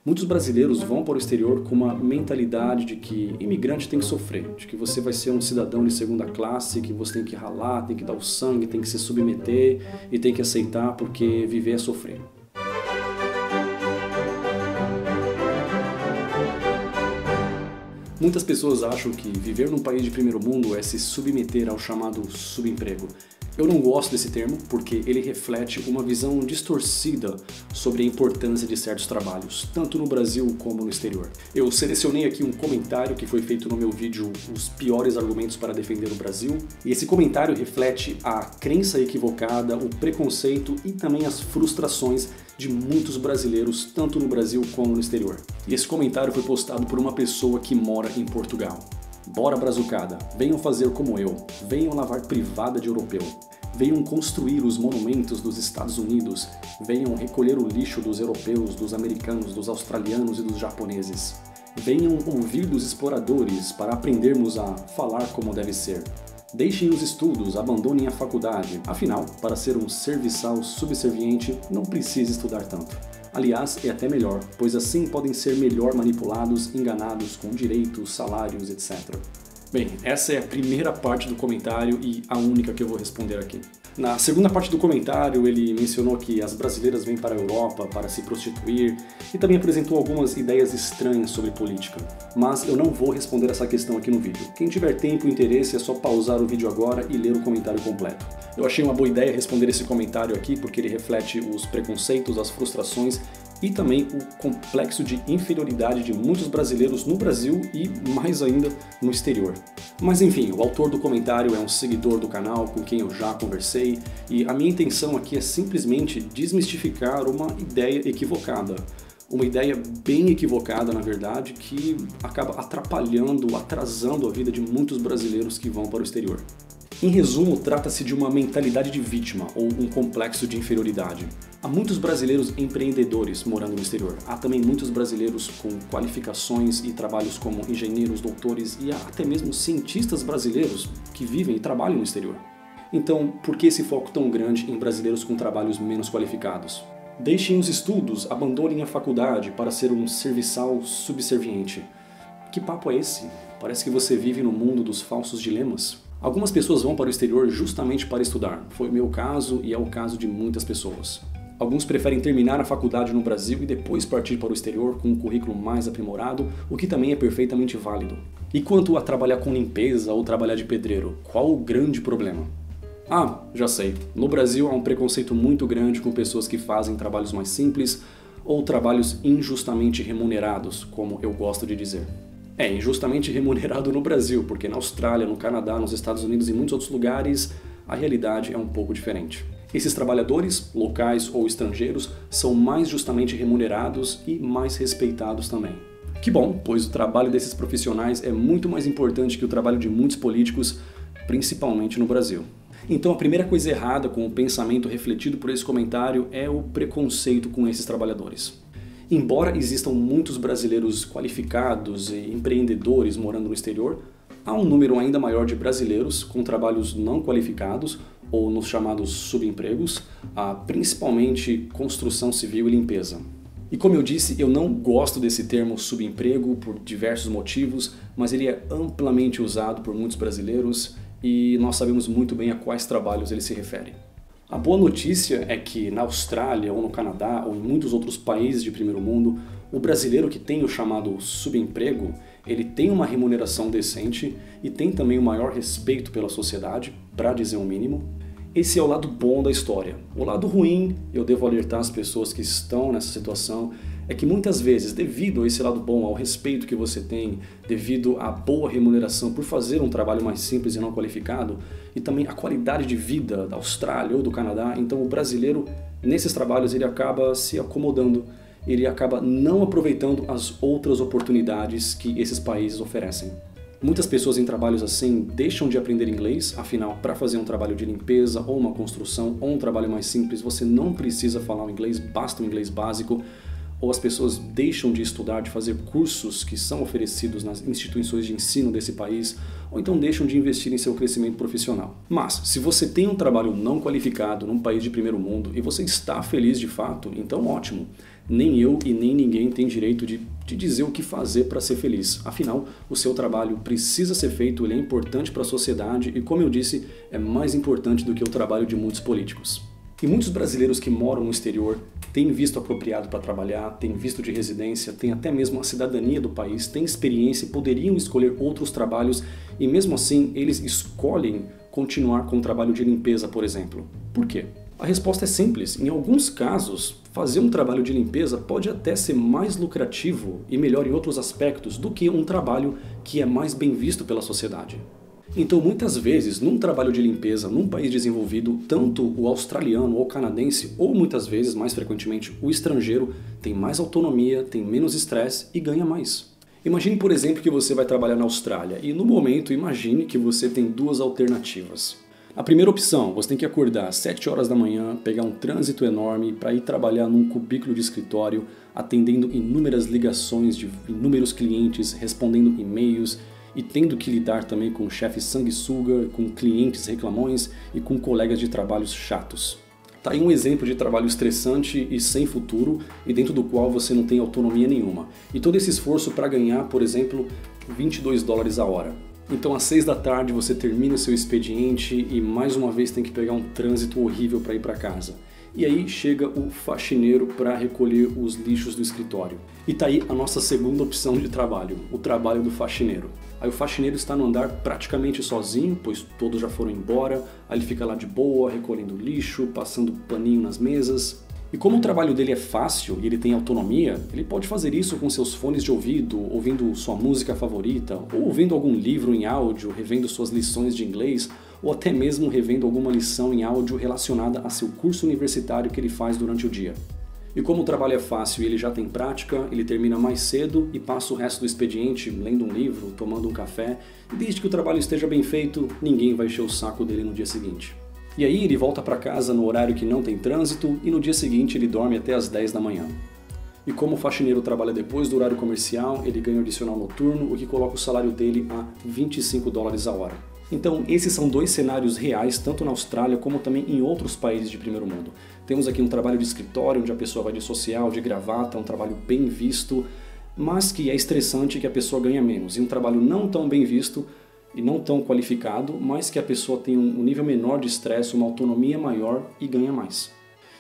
Muitos brasileiros vão para o exterior com uma mentalidade de que imigrante tem que sofrer, de que você vai ser um cidadão de segunda classe, que você tem que ralar, tem que dar o sangue, tem que se submeter e tem que aceitar porque viver é sofrer. Muitas pessoas acham que viver num país de primeiro mundo é se submeter ao chamado subemprego. Eu não gosto desse termo porque ele reflete uma visão distorcida sobre a importância de certos trabalhos, tanto no Brasil como no exterior. Eu selecionei aqui um comentário que foi feito no meu vídeo Os Piores Argumentos para Defender o Brasil, e esse comentário reflete a crença equivocada, o preconceito e também as frustrações de muitos brasileiros, tanto no Brasil como no exterior. E esse comentário foi postado por uma pessoa que mora em Portugal. Bora brazucada, venham fazer como eu, venham lavar privada de europeu, venham construir os monumentos dos Estados Unidos, venham recolher o lixo dos europeus, dos americanos, dos australianos e dos japoneses. Venham ouvir dos exploradores para aprendermos a falar como deve ser. Deixem os estudos, abandonem a faculdade, afinal, para ser um serviçal subserviente não precisa estudar tanto. Aliás, é até melhor, pois assim podem ser melhor manipulados, enganados com direitos, salários, etc. Bem, essa é a primeira parte do comentário e a única que eu vou responder aqui. Na segunda parte do comentário, ele mencionou que as brasileiras vêm para a Europa para se prostituir e também apresentou algumas ideias estranhas sobre política. Mas eu não vou responder essa questão aqui no vídeo. Quem tiver tempo e interesse é só pausar o vídeo agora e ler o comentário completo. Eu achei uma boa ideia responder esse comentário aqui porque ele reflete os preconceitos, as frustrações e também o complexo de inferioridade de muitos brasileiros no Brasil e, mais ainda, no exterior. Mas enfim, o autor do comentário é um seguidor do canal com quem eu já conversei e a minha intenção aqui é simplesmente desmistificar uma ideia equivocada. Uma ideia bem equivocada, na verdade, que acaba atrapalhando, atrasando a vida de muitos brasileiros que vão para o exterior. Em resumo, trata-se de uma mentalidade de vítima ou um complexo de inferioridade. Há muitos brasileiros empreendedores morando no exterior. Há também muitos brasileiros com qualificações e trabalhos como engenheiros, doutores e até mesmo cientistas brasileiros que vivem e trabalham no exterior. Então, por que esse foco tão grande em brasileiros com trabalhos menos qualificados? Deixem os estudos, abandonem a faculdade para ser um serviçal subserviente. Que papo é esse? Parece que você vive no mundo dos falsos dilemas. Algumas pessoas vão para o exterior justamente para estudar. Foi o meu caso e é o caso de muitas pessoas. Alguns preferem terminar a faculdade no Brasil e depois partir para o exterior com um currículo mais aprimorado, o que também é perfeitamente válido. E quanto a trabalhar com limpeza ou trabalhar de pedreiro, qual o grande problema? Ah, já sei. No Brasil há um preconceito muito grande com pessoas que fazem trabalhos mais simples ou trabalhos injustamente remunerados, como eu gosto de dizer. É injustamente remunerado no Brasil, porque na Austrália, no Canadá, nos Estados Unidos e muitos outros lugares, a realidade é um pouco diferente. Esses trabalhadores, locais ou estrangeiros, são mais justamente remunerados e mais respeitados também. Que bom, pois o trabalho desses profissionais é muito mais importante que o trabalho de muitos políticos, principalmente no Brasil. Então a primeira coisa errada com o pensamento refletido por esse comentário é o preconceito com esses trabalhadores. Embora existam muitos brasileiros qualificados e empreendedores morando no exterior, há um número ainda maior de brasileiros com trabalhos não qualificados ou nos chamados subempregos, principalmente construção civil e limpeza. E como eu disse, eu não gosto desse termo subemprego por diversos motivos, mas ele é amplamente usado por muitos brasileiros e nós sabemos muito bem a quais trabalhos ele se refere. A boa notícia é que na Austrália ou no Canadá ou em muitos outros países de primeiro mundo, o brasileiro que tem o chamado subemprego, ele tem uma remuneração decente e tem também o maior respeito pela sociedade, para dizer o mínimo. Esse é o lado bom da história. O lado ruim, eu devo alertar as pessoas que estão nessa situação, é que muitas vezes, devido a esse lado bom, ao respeito que você tem, devido à boa remuneração por fazer um trabalho mais simples e não qualificado, e também a qualidade de vida da Austrália ou do Canadá, então o brasileiro, nesses trabalhos, ele acaba se acomodando, ele acaba não aproveitando as outras oportunidades que esses países oferecem. Muitas pessoas em trabalhos assim deixam de aprender inglês, afinal, para fazer um trabalho de limpeza ou uma construção ou um trabalho mais simples, você não precisa falar o inglês, basta o inglês básico. Ou as pessoas deixam de estudar, de fazer cursos que são oferecidos nas instituições de ensino desse país, ou então deixam de investir em seu crescimento profissional. Mas, se você tem um trabalho não qualificado num país de primeiro mundo e você está feliz de fato, então ótimo. Nem eu e nem ninguém tem direito de dizer o que fazer para ser feliz. Afinal, o seu trabalho precisa ser feito, ele é importante para a sociedade e, como eu disse, é mais importante do que o trabalho de muitos políticos. E muitos brasileiros que moram no exterior têm visto apropriado para trabalhar, têm visto de residência, têm até mesmo a cidadania do país, têm experiência e poderiam escolher outros trabalhos e mesmo assim eles escolhem continuar com o trabalho de limpeza, por exemplo. Por quê? A resposta é simples. Em alguns casos, fazer um trabalho de limpeza pode até ser mais lucrativo e melhor em outros aspectos do que um trabalho que é mais bem visto pela sociedade. Então, muitas vezes, num trabalho de limpeza, num país desenvolvido, tanto o australiano ou o canadense, ou muitas vezes, mais frequentemente, o estrangeiro, tem mais autonomia, tem menos estresse e ganha mais. Imagine, por exemplo, que você vai trabalhar na Austrália e, no momento, imagine que você tem duas alternativas. A primeira opção, você tem que acordar às 7 horas da manhã, pegar um trânsito enorme para ir trabalhar num cubículo de escritório, atendendo inúmeras ligações de inúmeros clientes, respondendo e-mails, e tendo que lidar também com chefes sanguessuga, com clientes reclamões e com colegas de trabalhos chatos. Tá aí um exemplo de trabalho estressante e sem futuro e dentro do qual você não tem autonomia nenhuma. E todo esse esforço para ganhar, por exemplo, $22 a hora. Então às 6 da tarde você termina o seu expediente e mais uma vez tem que pegar um trânsito horrível para ir para casa. E aí chega o faxineiro para recolher os lixos do escritório. E tá aí a nossa segunda opção de trabalho, o trabalho do faxineiro. Aí o faxineiro está no andar praticamente sozinho, pois todos já foram embora, aí ele fica lá de boa, recolhendo lixo, passando paninho nas mesas. E como o trabalho dele é fácil e ele tem autonomia, ele pode fazer isso com seus fones de ouvido, ouvindo sua música favorita, ou ouvindo algum livro em áudio, revendo suas lições de inglês, ou até mesmo revendo alguma lição em áudio relacionada a seu curso universitário que ele faz durante o dia. E como o trabalho é fácil e ele já tem prática, ele termina mais cedo e passa o resto do expediente lendo um livro, tomando um café, e desde que o trabalho esteja bem feito, ninguém vai encher o saco dele no dia seguinte. E aí ele volta para casa no horário que não tem trânsito e no dia seguinte ele dorme até as 10 da manhã. E como o faxineiro trabalha depois do horário comercial, ele ganha um adicional noturno, o que coloca o salário dele a $25 a hora. Então esses são dois cenários reais, tanto na Austrália como também em outros países de primeiro mundo. Temos aqui um trabalho de escritório, onde a pessoa vai de social, de gravata, um trabalho bem visto, mas que é estressante e que a pessoa ganha menos. E um trabalho não tão bem visto e não tão qualificado, mas que a pessoa tem um nível menor de estresse, uma autonomia maior e ganha mais.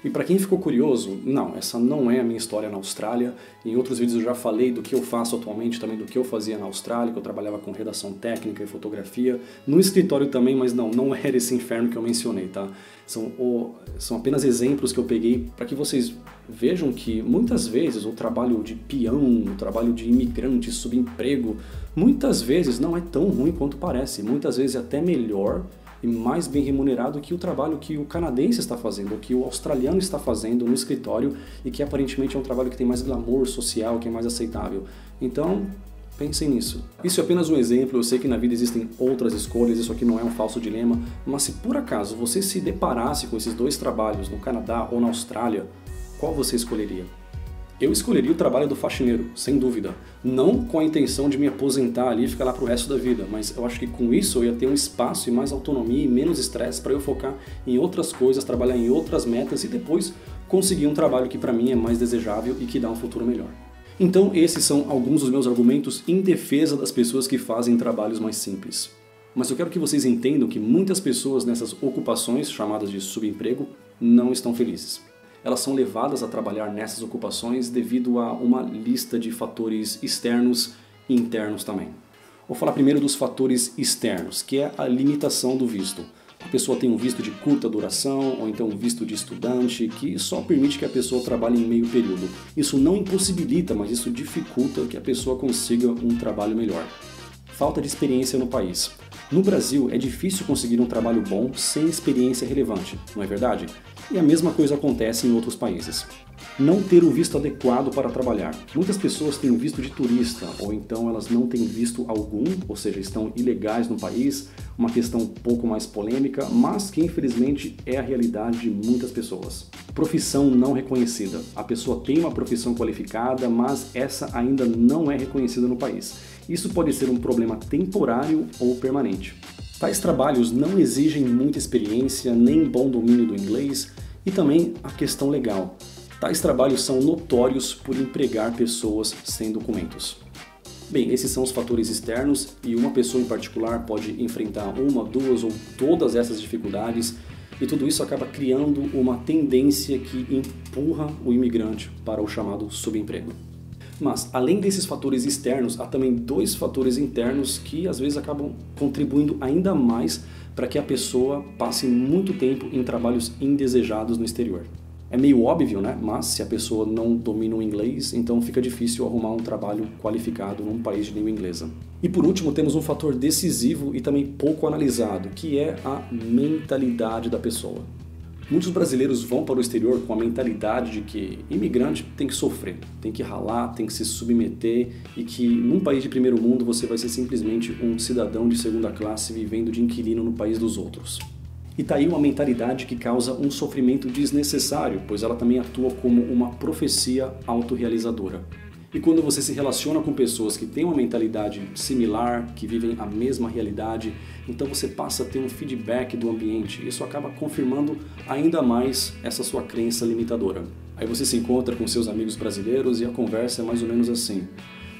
E para quem ficou curioso, não, essa não é a minha história na Austrália. Em outros vídeos eu já falei do que eu faço atualmente, também do que eu fazia na Austrália, que eu trabalhava com redação técnica e fotografia, no escritório também, mas não era esse inferno que eu mencionei, tá? São apenas exemplos que eu peguei para que vocês vejam que muitas vezes o trabalho de peão, o trabalho de imigrante, subemprego, muitas vezes não é tão ruim quanto parece, muitas vezes é até melhor e mais bem remunerado que o trabalho que o canadense está fazendo, ou que o australiano está fazendo no escritório e que aparentemente é um trabalho que tem mais glamour social, que é mais aceitável. Então, pensem nisso. Isso é apenas um exemplo, eu sei que na vida existem outras escolhas, isso aqui não é um falso dilema, mas se por acaso você se deparasse com esses dois trabalhos no Canadá ou na Austrália, qual você escolheria? Eu escolheria o trabalho do faxineiro, sem dúvida. Não com a intenção de me aposentar ali e ficar lá pro resto da vida, mas eu acho que com isso eu ia ter um espaço e mais autonomia e menos estresse para eu focar em outras coisas, trabalhar em outras metas e depois conseguir um trabalho que para mim é mais desejável e que dá um futuro melhor. Então esses são alguns dos meus argumentos em defesa das pessoas que fazem trabalhos mais simples. Mas eu quero que vocês entendam que muitas pessoas nessas ocupações, chamadas de subemprego, não estão felizes. Elas são levadas a trabalhar nessas ocupações devido a uma lista de fatores externos e internos também. Vou falar primeiro dos fatores externos, que é a limitação do visto. A pessoa tem um visto de curta duração, ou então um visto de estudante, que só permite que a pessoa trabalhe em meio período. Isso não impossibilita, mas isso dificulta que a pessoa consiga um trabalho melhor. Falta de experiência no país. No Brasil, é difícil conseguir um trabalho bom sem experiência relevante, não é verdade? E a mesma coisa acontece em outros países. Não ter o visto adequado para trabalhar. Muitas pessoas têm o visto de turista, ou então elas não têm visto algum, ou seja, estão ilegais no país, uma questão um pouco mais polêmica, mas que infelizmente é a realidade de muitas pessoas. Profissão não reconhecida. A pessoa tem uma profissão qualificada, mas essa ainda não é reconhecida no país. Isso pode ser um problema temporário ou permanente. Tais trabalhos não exigem muita experiência, nem bom domínio do inglês, e também a questão legal. Tais trabalhos são notórios por empregar pessoas sem documentos. Bem, esses são os fatores externos e uma pessoa em particular pode enfrentar uma, duas ou todas essas dificuldades e tudo isso acaba criando uma tendência que empurra o imigrante para o chamado subemprego. Mas, além desses fatores externos, há também dois fatores internos que às vezes acabam contribuindo ainda mais para que a pessoa passe muito tempo em trabalhos indesejados no exterior. É meio óbvio, né? Mas se a pessoa não domina o inglês, então fica difícil arrumar um trabalho qualificado num país de língua inglesa. E por último, temos um fator decisivo e também pouco analisado, que é a mentalidade da pessoa. Muitos brasileiros vão para o exterior com a mentalidade de que imigrante tem que sofrer, tem que ralar, tem que se submeter e que num país de primeiro mundo você vai ser simplesmente um cidadão de segunda classe vivendo de inquilino no país dos outros. E tá aí uma mentalidade que causa um sofrimento desnecessário, pois ela também atua como uma profecia autorrealizadora. E quando você se relaciona com pessoas que têm uma mentalidade similar, que vivem a mesma realidade, então você passa a ter um feedback do ambiente. Isso acaba confirmando ainda mais essa sua crença limitadora. Aí você se encontra com seus amigos brasileiros e a conversa é mais ou menos assim.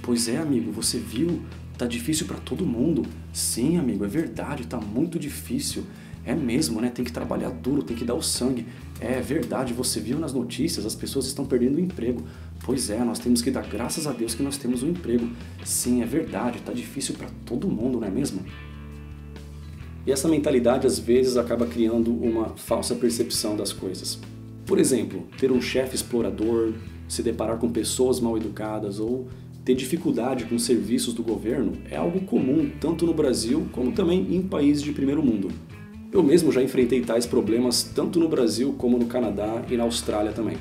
Pois é, amigo, você viu? Tá difícil para todo mundo. Sim, amigo, é verdade, tá muito difícil. É mesmo, né? Tem que trabalhar duro, tem que dar o sangue. É verdade, você viu nas notícias, as pessoas estão perdendo o emprego. Pois é, nós temos que dar graças a Deus que nós temos um emprego. Sim, é verdade, tá difícil para todo mundo, não é mesmo? E essa mentalidade às vezes acaba criando uma falsa percepção das coisas. Por exemplo, ter um chefe explorador, se deparar com pessoas mal educadas ou ter dificuldade com serviços do governo é algo comum tanto no Brasil como também em países de primeiro mundo. Eu mesmo já enfrentei tais problemas tanto no Brasil como no Canadá e na Austrália também.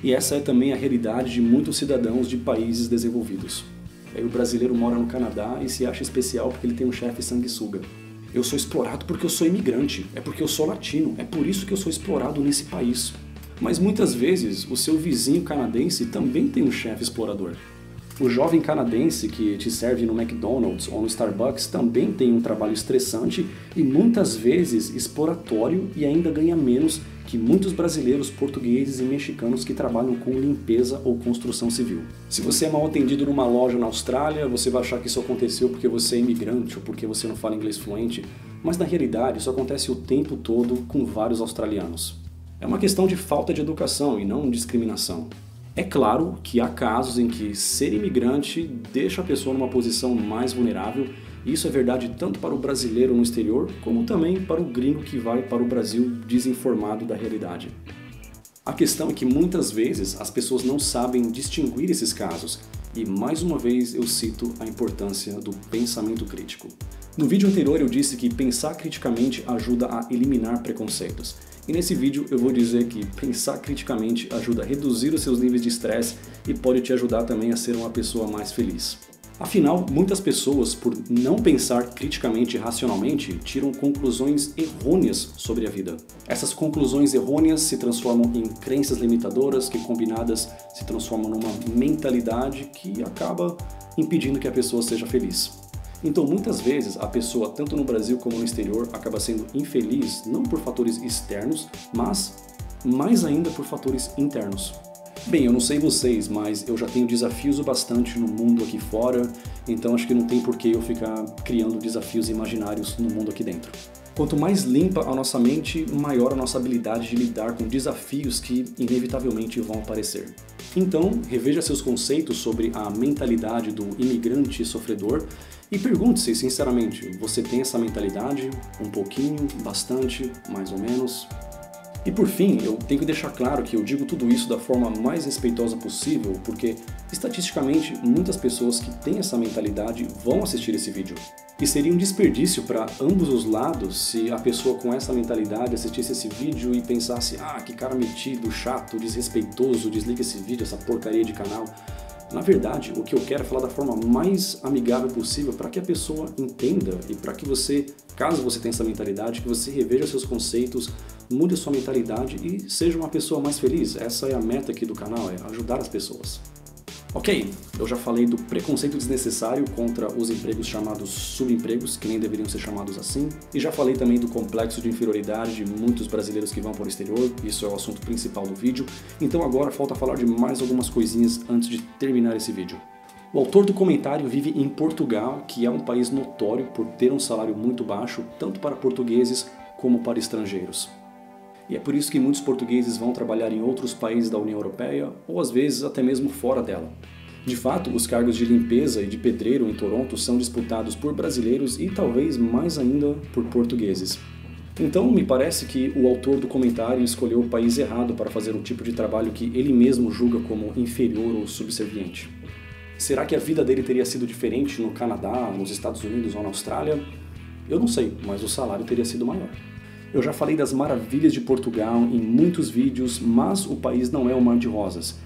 E essa é também a realidade de muitos cidadãos de países desenvolvidos. Aí o brasileiro mora no Canadá e se acha especial porque ele tem um chefe sanguessuga. Eu sou explorado porque eu sou imigrante, é porque eu sou latino, é por isso que eu sou explorado nesse país. Mas muitas vezes o seu vizinho canadense também tem um chefe explorador. O jovem canadense que te serve no McDonald's ou no Starbucks também tem um trabalho estressante e muitas vezes exploratório e ainda ganha menos que muitos brasileiros, portugueses e mexicanos que trabalham com limpeza ou construção civil. Se você é mal atendido numa loja na Austrália, você vai achar que isso aconteceu porque você é imigrante ou porque você não fala inglês fluente, mas na realidade isso acontece o tempo todo com vários australianos. É uma questão de falta de educação e não discriminação. É claro que há casos em que ser imigrante deixa a pessoa numa posição mais vulnerável, e isso é verdade tanto para o brasileiro no exterior, como também para o gringo que vai para o Brasil desinformado da realidade. A questão é que muitas vezes as pessoas não sabem distinguir esses casos, e mais uma vez eu cito a importância do pensamento crítico. No vídeo anterior eu disse que pensar criticamente ajuda a eliminar preconceitos. E nesse vídeo eu vou dizer que pensar criticamente ajuda a reduzir os seus níveis de estresse e pode te ajudar também a ser uma pessoa mais feliz. Afinal, muitas pessoas, por não pensar criticamente e racionalmente, tiram conclusões errôneas sobre a vida. Essas conclusões errôneas se transformam em crenças limitadoras que, combinadas, se transformam numa mentalidade que acaba impedindo que a pessoa seja feliz. Então, muitas vezes, a pessoa, tanto no Brasil como no exterior, acaba sendo infeliz não por fatores externos, mas mais ainda por fatores internos. Bem, eu não sei vocês, mas eu já tenho desafios o bastante no mundo aqui fora, então acho que não tem por que eu ficar criando desafios imaginários no mundo aqui dentro. Quanto mais limpa a nossa mente, maior a nossa habilidade de lidar com desafios que inevitavelmente vão aparecer. Então, reveja seus conceitos sobre a mentalidade do imigrante sofredor e pergunte-se sinceramente, você tem essa mentalidade? Um pouquinho? Bastante? Mais ou menos? E por fim, eu tenho que deixar claro que eu digo tudo isso da forma mais respeitosa possível, porque estatisticamente muitas pessoas que têm essa mentalidade vão assistir esse vídeo. E seria um desperdício para ambos os lados se a pessoa com essa mentalidade assistisse esse vídeo e pensasse: ah, que cara metido, chato, desrespeitoso, desliga esse vídeo, essa porcaria de canal. Na verdade, o que eu quero é falar da forma mais amigável possível para que a pessoa entenda e para que você, caso você tenha essa mentalidade, que você reveja seus conceitos, mude a sua mentalidade e seja uma pessoa mais feliz. Essa é a meta aqui do canal, é ajudar as pessoas. Ok, eu já falei do preconceito desnecessário contra os empregos chamados subempregos, que nem deveriam ser chamados assim, e já falei também do complexo de inferioridade de muitos brasileiros que vão para o exterior, isso é o assunto principal do vídeo, então agora falta falar de mais algumas coisinhas antes de terminar esse vídeo. O autor do comentário vive em Portugal, que é um país notório por ter um salário muito baixo, tanto para portugueses como para estrangeiros. E é por isso que muitos portugueses vão trabalhar em outros países da União Europeia, ou às vezes até mesmo fora dela. De fato, os cargos de limpeza e de pedreiro em Toronto são disputados por brasileiros e talvez mais ainda por portugueses. Então, me parece que o autor do comentário escolheu o país errado para fazer o tipo de trabalho que ele mesmo julga como inferior ou subserviente. Será que a vida dele teria sido diferente no Canadá, nos Estados Unidos ou na Austrália? Eu não sei, mas o salário teria sido maior. Eu já falei das maravilhas de Portugal em muitos vídeos, mas o país não é um mar de rosas.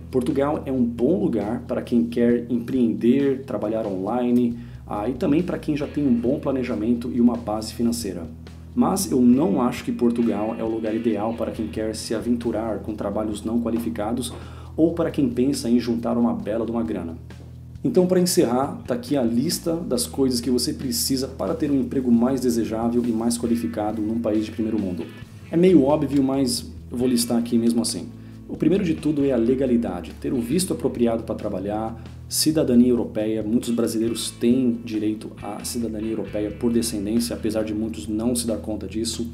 Portugal é um bom lugar para quem quer empreender, trabalhar online, e também para quem já tem um bom planejamento e uma base financeira. Mas eu não acho que Portugal é o lugar ideal para quem quer se aventurar com trabalhos não qualificados ou para quem pensa em juntar uma bela de uma grana. Então, para encerrar, está aqui a lista das coisas que você precisa para ter um emprego mais desejável e mais qualificado num país de primeiro mundo. É meio óbvio, mas eu vou listar aqui mesmo assim. O primeiro de tudo é a legalidade, ter o visto apropriado para trabalhar, cidadania europeia, muitos brasileiros têm direito à cidadania europeia por descendência, apesar de muitos não se dar conta disso,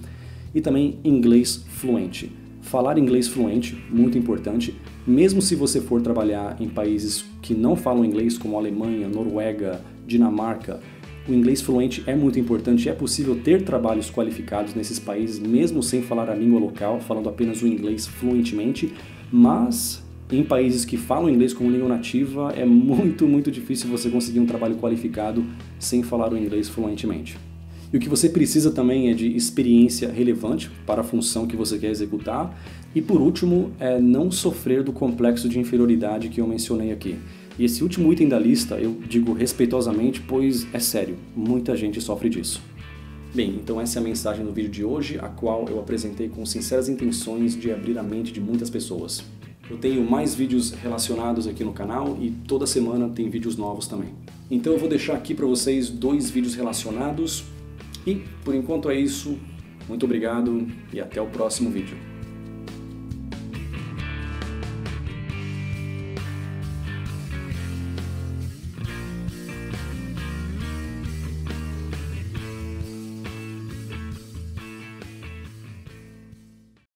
e também inglês fluente. Falar inglês fluente, muito importante, mesmo se você for trabalhar em países que não falam inglês, como Alemanha, Noruega, Dinamarca, o inglês fluente é muito importante e é possível ter trabalhos qualificados nesses países, mesmo sem falar a língua local, falando apenas o inglês fluentemente, mas em países que falam inglês como língua nativa é muito difícil você conseguir um trabalho qualificado sem falar o inglês fluentemente. E o que você precisa também é de experiência relevante para a função que você quer executar. E por último, é não sofrer do complexo de inferioridade que eu mencionei aqui. E esse último item da lista eu digo respeitosamente, pois é sério, muita gente sofre disso. Bem, então essa é a mensagem do vídeo de hoje, a qual eu apresentei com sinceras intenções de abrir a mente de muitas pessoas. Eu tenho mais vídeos relacionados aqui no canal e toda semana tem vídeos novos também. Então eu vou deixar aqui para vocês 2 vídeos relacionados. E, por enquanto é isso, muito obrigado e até o próximo vídeo.